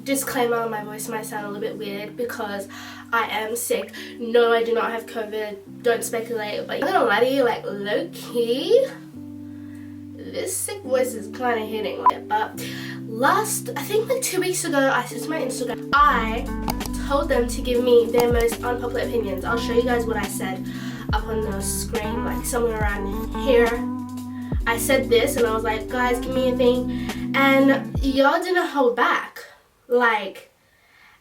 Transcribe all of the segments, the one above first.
disclaimer, my voice might sound a little bit weird because I am sick. No, I do not have COVID. Don't speculate. But I'm gonna lie to you, like, low-key, this sick voice is kind of hitting. But I think like 2 weeks ago, I said to my Instagram, I told them to give me their most unpopular opinions. I'll show you guys what I said up on the screen, like somewhere around here. I said this and I was like, guys, give me a thing. And y'all didn't hold back, like,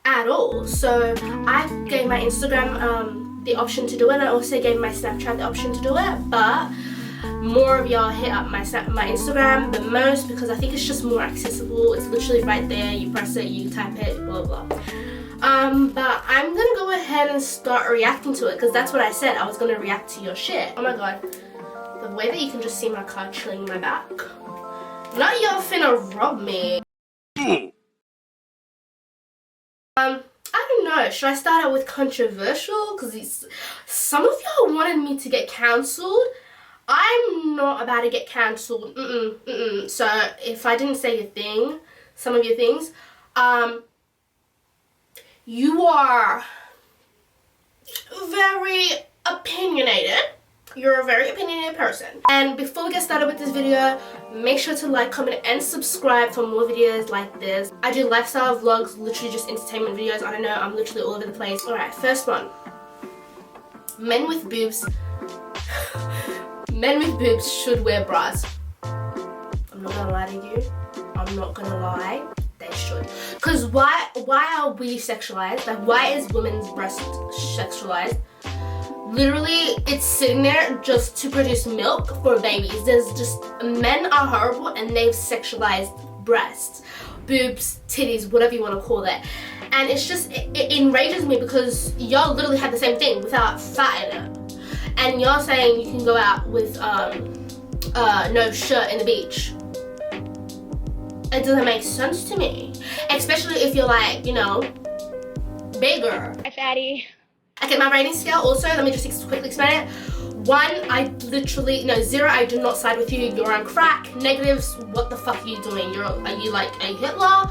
at all. So I gave my Instagram the option to do it, and I also gave my Snapchat the option to do it, but more of y'all hit up my Instagram the most because I think it's just more accessible. It's literally right there. You press it, you type it, blah blah. But I'm gonna go ahead and start reacting to it because that's what I said. I was gonna react to your shit. Oh my god, the way that you can just see my card chilling in my back. Not y'all finna rob me. I don't know. Should I start out with controversial? Because some of y'all wanted me to get cancelled. I'm not about to get cancelled. So if I didn't say some of your things, you are very opinionated. You're a very opinionated person. And before we get started with this video, make sure to like, comment, and subscribe for more videos like this. I do lifestyle vlogs, literally just entertainment videos. I don't know, I'm literally all over the place. Alright, first one. Men with boobs. Men with boobs should wear bras. I'm not gonna lie to you. I'm not gonna lie. They should. Because why are we sexualized? Like, why is women's breast sexualized? Literally, it's sitting there just to produce milk for babies. Men are horrible and they've sexualized breasts, boobs, titties, whatever you want to call it. And it's just, it enrages me because y'all literally have the same thing without fat in it. And you're saying you can go out with no shirt in the beach. It doesn't make sense to me. Especially if you're like, you know, bigger. Hi, fatty. Okay, my rating scale also, let me just quickly explain it. 0, I do not side with you. You're on crack. Negatives, what the fuck are you doing? Are you like a Hitler?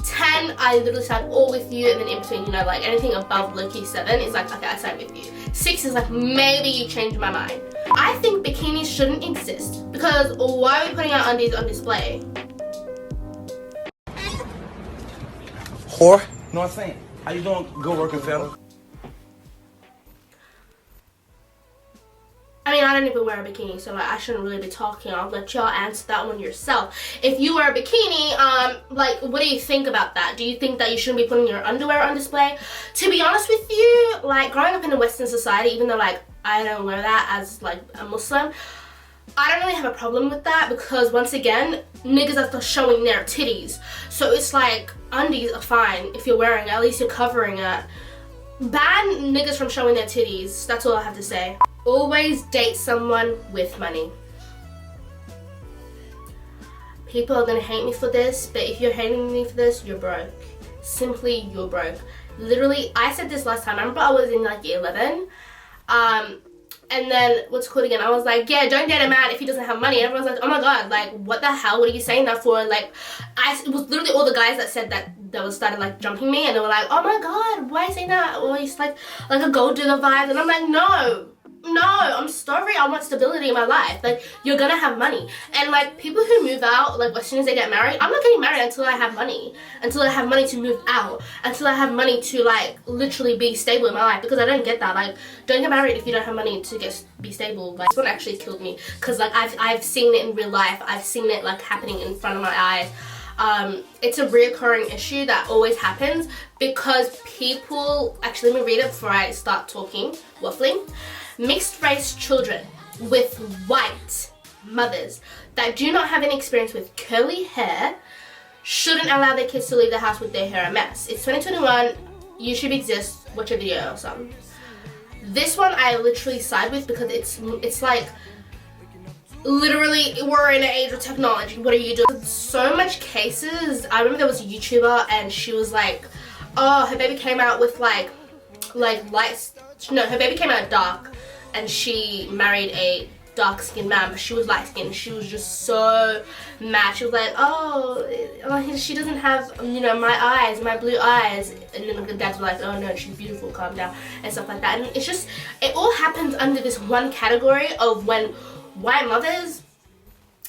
10, I literally side all with you, and then in between, you know, like anything above low-key 7 is like, okay, I side with you. 6 is like, maybe you changed my mind. I think bikinis shouldn't exist because why are we putting our undies on display? Whore? You know what I'm saying? How you doing, good working fella? I mean, I don't even wear a bikini, so like I shouldn't really be talking. I'll let y'all answer that one yourself. If you wear a bikini, like, what do you think about that? Do you think that you shouldn't be putting your underwear on display? To be honest with you, like, growing up in a Western society, even though like I don't wear that as like a Muslim, I don't really have a problem with that because once again, niggas are showing their titties. So it's like, undies are fine if you're wearing it, at least you're covering it. Ban niggas from showing their titties, that's all I have to say. Always date someone with money. People are gonna hate me for this, but if you're hating me for this, you're broke. Simply, you're broke. Literally, I said this last time. I remember I was in like year 11. And then, what's it called again? I was like, yeah, don't date a man if he doesn't have money. And everyone was like, oh my god, like, what the hell? What are you saying that for? Like, it was literally all the guys that said that started like jumping me, and they were like, oh my god, why are you saying that? Or it's like a gold digger vibe. And I'm like, no, I'm sorry, I want stability in my life. Like, you're gonna have money. And like, people who move out, like, as soon as they get married, I'm not getting married until I have money. Until I have money to move out. Until I have money to like, literally be stable in my life. Because I don't get that. Like, don't get married if you don't have money to be stable. Like, this one actually killed me. Because like, I've seen it in real life. I've seen it like happening in front of my eyes. It's a reoccurring issue that always happens because people, actually let me read it before I start talking, waffling. Mixed race children with white mothers that do not have any experience with curly hair shouldn't allow their kids to leave the house with their hair a mess. It's 2021, YouTube exists, watch a video or something. This one I literally side with because it's like, literally, we're in an age of technology. What are you doing? So much cases. I remember there was a YouTuber and she was like, oh, her baby came out with like lights. No, her baby came out dark and she married a dark skinned man, but she was light skinned. She was just so mad. She was like, oh, she doesn't have, you know, my eyes, my blue eyes. And then the dads were like, oh no, she's beautiful, calm down, and stuff like that. And it's just, it all happens under this one category of when white mothers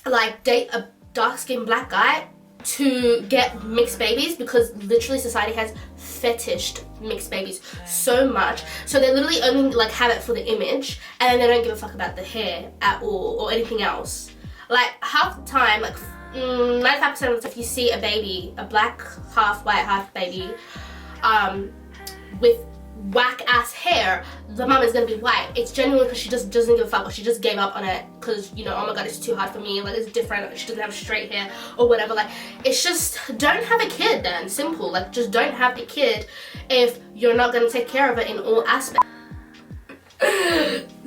like date a dark skinned black guy to get mixed babies, because literally society has fetished mixed babies so much, so they literally only like have it for the image, and then they don't give a fuck about the hair at all or anything else. Like half the time, like 95% of the time, if you see a baby, a black half white half baby with whack ass hair, the mum is gonna be white. It's genuinely because she just doesn't give a fuck, or she just gave up on it because, you know, oh my god, it's too hard for me, like it's different, she doesn't have straight hair or whatever. Like, it's just, don't have a kid then, simple. Like, just don't have the kid if you're not gonna take care of it in all aspects.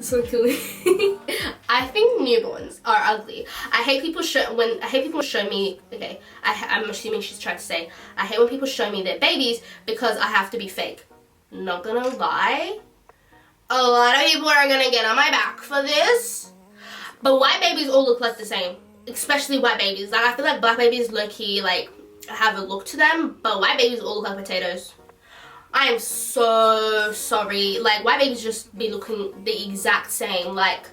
So killing. I think newborns are ugly. I hate people show me, okay, I'm assuming she's trying to say, I hate when people show me their babies because I have to be fake. Not gonna lie, a lot of people are gonna get on my back for this, but white babies all look like the same, especially white babies. Like, I feel like black babies low-key like have a look to them, but white babies all look like potatoes. I am so sorry. Like, white babies just be looking the exact same. Like,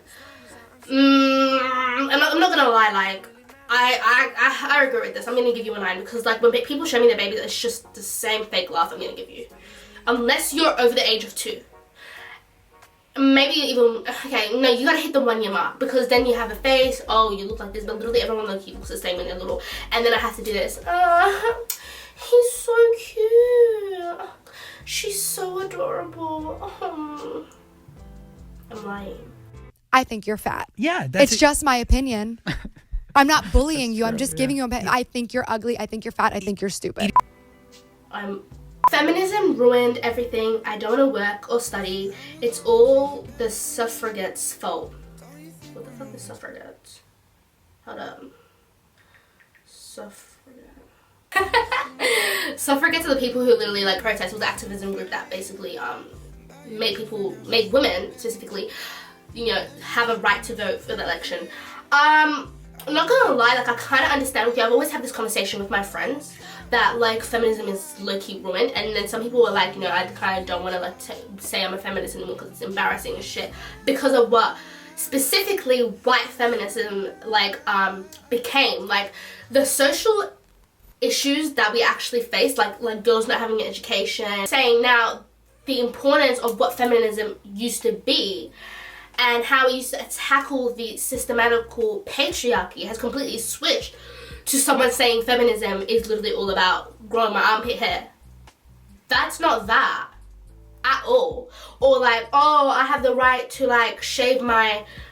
I'm not gonna lie, like, I regret this. I'm gonna give you a 9, because like when people show me their babies, it's just the same fake laugh I'm gonna give you. Unless you're over the age of 2. Maybe even, okay, no, you gotta hit the 1 year mark, because then you have a face, oh, you look like this, but literally everyone looks the same when they're little. And then I have to do this. He's so cute. She's so adorable. I'm lying. I think you're fat. Yeah, that's it's just my opinion. I'm not bullying you. I'm just yeah. giving you opinion. I think you're ugly. I think you're fat. I think you're stupid. Feminism ruined everything. I don't want to work or study. It's all the suffragettes' fault. What the fuck is suffragettes? Hold up. Suffragettes are the people who literally like protest. It was an activism group that basically made women specifically, you know, have a right to vote for the election. I'm not gonna lie, like I kind of understand with you. I've always had this conversation with my friends that like feminism is low-key ruined, and then some people were like, you know, I kind of don't want to like say I'm a feminist anymore because it's embarrassing and shit, because of what specifically white feminism like became, like the social issues that we actually face, like girls not having an education, saying now the importance of what feminism used to be and how it used to tackle the systematical patriarchy has completely switched to someone saying feminism is literally all about growing my armpit hair. That's not that at all. Or like, oh, I have the right to like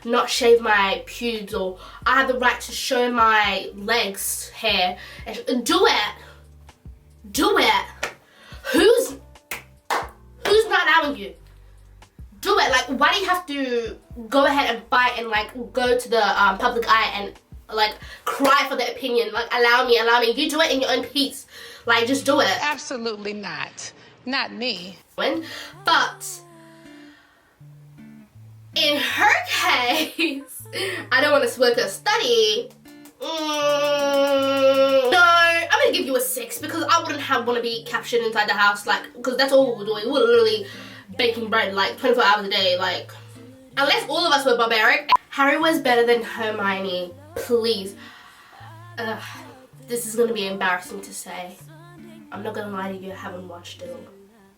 not shave my pubes, or I have the right to show my legs hair. Do it. Who's not allowing you? Do it. Like, why do you have to go ahead and fight and like go to the public eye and like cry for their opinion? Like, allow me. You do it in your own peace. Like, just do it. Absolutely not me. But in her case, I don't want to work or study. No, I'm gonna give you a 6, because I wouldn't want to be captured inside the house, like, because that's all we were doing. We were literally baking bread like 24 hours a day, like, unless all of us were barbaric. Harry was better than Hermione, please. This is gonna be embarrassing to say. I'm not gonna lie to you, I haven't watched it.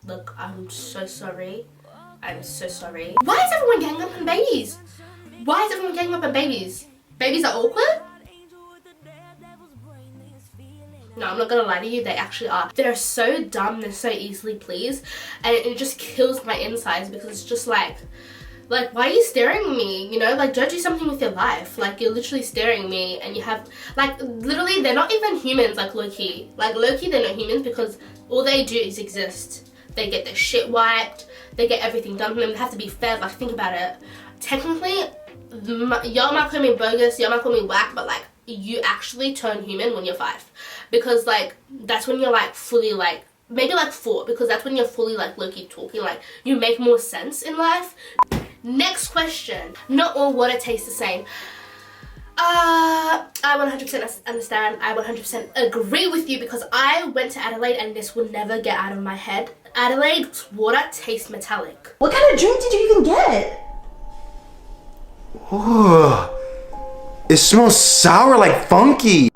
Look, I'm so sorry. I'm so sorry. Why is everyone ganging up on babies? Babies are awkward? No, I'm not gonna lie to you, they actually are. They're so dumb, they're so easily pleased, and it just kills my insides, because it's just like, why are you staring at me? You know, like, don't do something with your life. Like, you're literally staring at me, and you have, like, literally, they're not even humans, like, low-key. Like, low-key, they're not humans, because all they do is exist. They get their shit wiped, they get everything done for them. They have to be fed. Like, think about it. Technically, y'all might call me bogus, y'all might call me whack, but like, you actually turn human when you're 5, because like that's when you're like fully, like maybe like 4, because that's when you're fully like low-key talking, like you make more sense in life. Next question. Not all water tastes the same. I 100% understand. I 100% agree with you because I went to Adelaide and this will never get out of my head. Adelaide's water tastes metallic. What kind of drink did you even get? Ugh. It smells sour, like funky.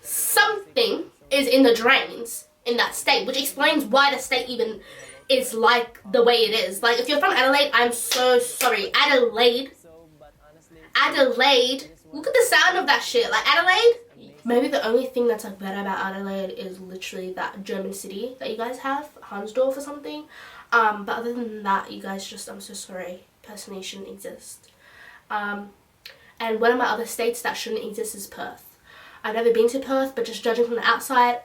Something is in the drains in that state, which explains why the state even is like the way it is. Like, if you're from Adelaide, I'm so sorry. Adelaide, look at the sound of that shit. Like, Adelaide, maybe the only thing that's like better about Adelaide is literally that German city that you guys have, Hansdorf or something. But other than that, you guys just, I'm so sorry, personally shouldn't exist. And one of my other states that shouldn't exist is Perth. I've never been to Perth, but just judging from the outside,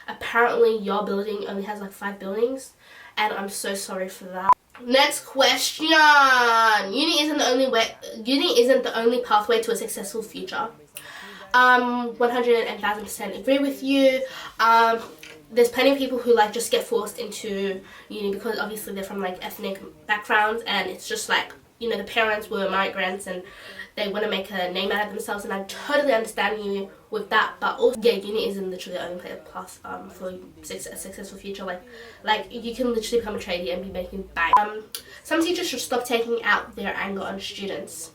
apparently your building only has like 5 buildings, and I'm so sorry for that. Next question. Uni isn't the only pathway to a successful future. 100,000% agree with you. There's plenty of people who like just get forced into uni because obviously they're from like ethnic backgrounds, and it's just like, you know, the parents were migrants and they want to make a name out of themselves, and I totally understand you with that. But also, yeah, uni isn't literally the only path for a successful future. Like you can literally become a tradie and be making bang. Some teachers should stop taking out their anger on students.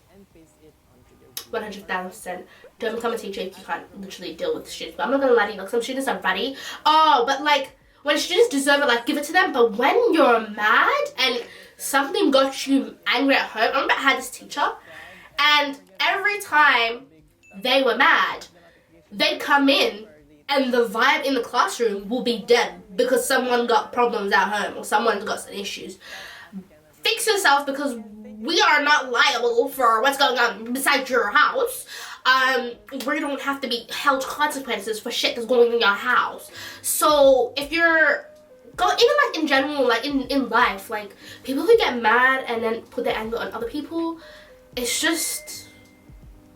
100,000%. Don't become a teacher if you can't literally deal with students. But I'm not gonna lie to you, like, some students are ratty. Oh, but like, when students deserve it, like, give it to them. But when you're mad and something got you angry at home, I remember I had this teacher, and every time they were mad, they'd come in and the vibe in the classroom will be dead because someone got problems at home or someone's got some issues. Fix yourself, because we are not liable for what's going on beside your house. We don't have to be held consequences for shit that's going in your house. So if you're going, even like in general, like in life, like people who get mad and then put their anger on other people, it's just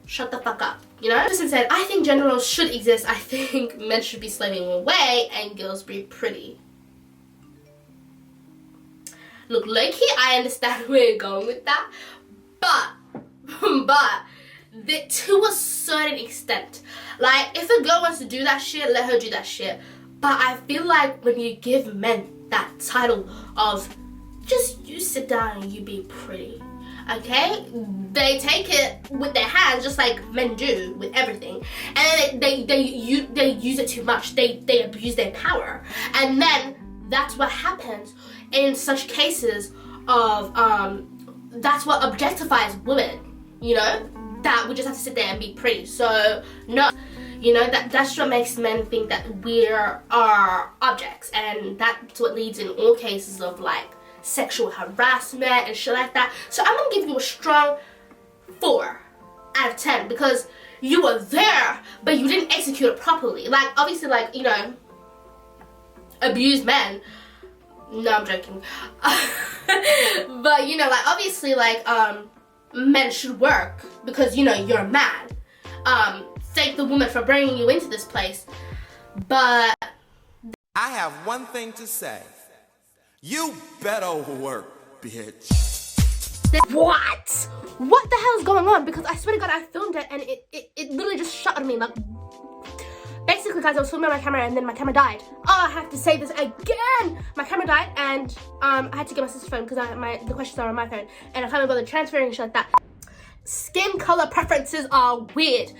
shut the fuck up, you know? Just said, I think gender roles should exist. I think men should be slaving away and girls be pretty. Look, low-key, I understand where you're going with that, but to a certain extent. Like, if a girl wants to do that shit, let her do that shit. But I feel like when you give men that title of, just you sit down and you be pretty, okay? They take it with their hands just like men do with everything. And then they use it too much. They abuse their power. And then that's what happens in such cases of, that's what objectifies women, you know? That we just have to sit there and be pretty. So, no. You know, that's what makes men think that we are objects. And that's what leads in all cases of, like, sexual harassment and shit like that. So I'm gonna give you a strong 4 out of 10 because you were there, but you didn't execute it properly. Like, obviously, like, you know, abused men. No, I'm joking. But, you know, like, obviously, like, men should work because, you know, you're mad. Thank the woman for bringing you into this place. But I have one thing to say. You better work, bitch. What? What the hell is going on? Because I swear to God, I filmed it and it literally just shut on me. Like, basically, guys, I was filming my camera and then my camera died. Oh, I have to say this again. My camera died and I had to get my sister's phone because the questions are on my phone and I can't bother transferring and shit like that. Skin color preferences are weird.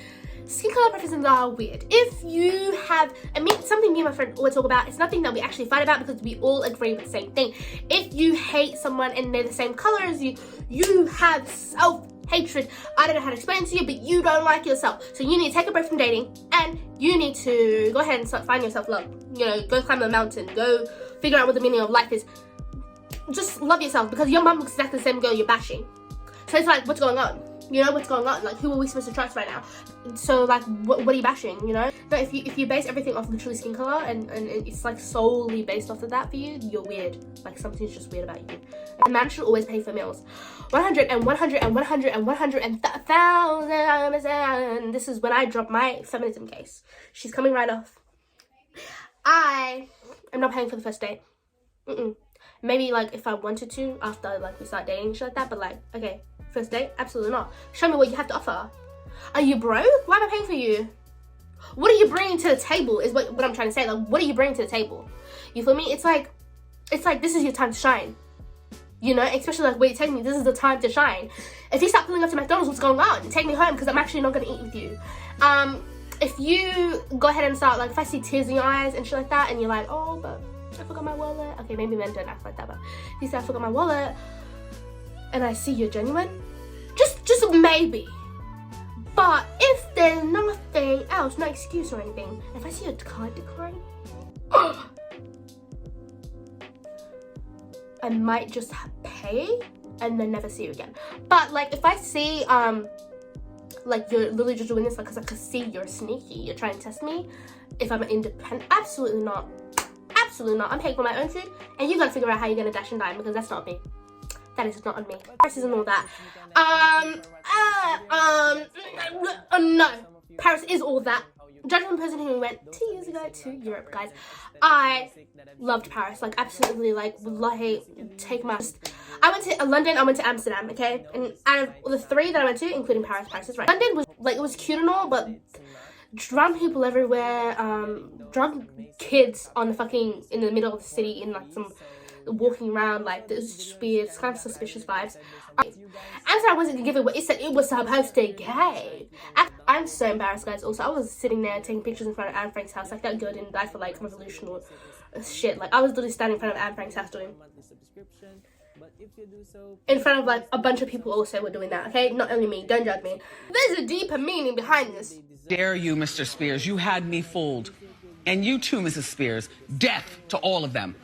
Skin color preferences are weird. If you have, I mean, something me and my friend always talk about, it's nothing that we actually fight about because we all agree with the same thing. If you hate someone and they're the same color as you, you have self-hatred. I don't know how to explain it to you, but you don't like yourself. So you need to take a break from dating and you need to go ahead and start finding yourself love. You know, go climb a mountain, go figure out what the meaning of life is. Just love yourself because your mom looks exactly the same girl you're bashing. So it's like, what's going on? You know, what's going on? Like, who are we supposed to trust right now? So, like, what are you bashing, you know? But if you base everything off literally skin color and it's, like, solely based off of that for you, you're weird. Like, something's just weird about you. A man should always pay for meals. 100 and 100 and 100 and 100 and 1,000. This is when I drop my feminism case. She's coming right off. I am not paying for the first date. Maybe like if I wanted to after like we start dating and shit like that, but like, okay, first date, absolutely not. Show me what you have to offer. Are you broke? Why am I paying for you? What are you bringing to the table is what I'm trying to say. Like, what are you bringing to the table? You feel me? It's like this is your time to shine. You know, especially like where you're taking me, this is the time to shine. If you start pulling up to McDonald's, what's going on? Take me home because I'm actually not going to eat with you. If you go ahead and start, like, if I see tears in your eyes and shit like that, and you're like, oh, but I forgot my wallet. Okay, maybe men don't act like that, but if you say I forgot my wallet, and I see you're genuine, just maybe. But if there's nothing else, no excuse or anything, if I see your card decline, I might just pay and then never see you again. But like if I see like you're literally just doing this like because I can see you're sneaky, you're trying to test me if I'm independent, absolutely not. Absolutely not. I'm paying for my own food and you gotta figure out how you're gonna dash and dine because that's not me. That is not on me. Paris isn't all that. No. Paris is all that. Judging the person who went 2 years ago to Europe, guys, I loved Paris, like absolutely, like take my. I went to London, I went to Amsterdam, okay, and out of the three that I went to, including Paris is right. London was like, it was cute and all, but drunk people everywhere, drunk kids on the fucking in the middle of the city in like some walking around, like this is just weird. It's kind of suspicious vibes. Amsterdam wasn't giving what it said it was supposed to give. I'm so embarrassed, guys. Also, I was sitting there taking pictures in front of Anne Frank's house. Like that girl didn't die for like revolutionary shit. Like I was literally standing in front of Anne Frank's house doing. In front of like a bunch of people also were doing that. Okay, not only me. Don't judge me. There's a deeper meaning behind this. Dare you, Mr. Spears? You had me fooled. And you too, Mrs. Spears. Death to all of them.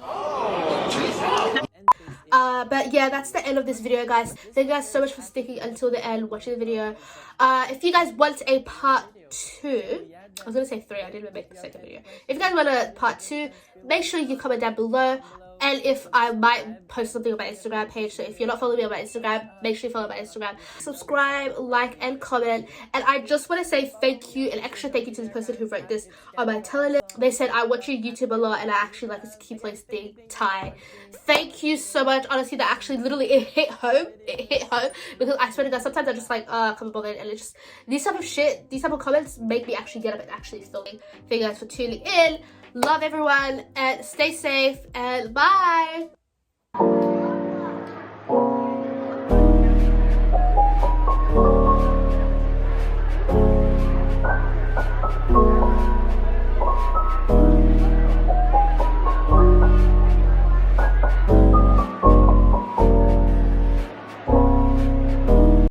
But yeah, that's the end of this video, guys. Thank you guys so much for sticking until the end, watching the video. If you guys want a part 2, I was gonna say 3, I didn't make the second video. If you guys want a part 2, make sure you comment down below. And if I might post something on my Instagram page, so if you're not following me on my Instagram, make sure you follow my Instagram. Subscribe, like, and comment. And I just want to say thank you, an extra thank you to the person who wrote this on my telelist. They said, I watch your YouTube a lot, and I actually like this cute place thing, Thai. Thank you so much. Honestly, that actually literally, it hit home. It hit home. Because I swear to God, sometimes I'm just like, I can't be bothered. And it's just, these type of shit, these type of comments make me actually get up and actually filming. Thank you guys for tuning in. Love everyone and stay safe and bye.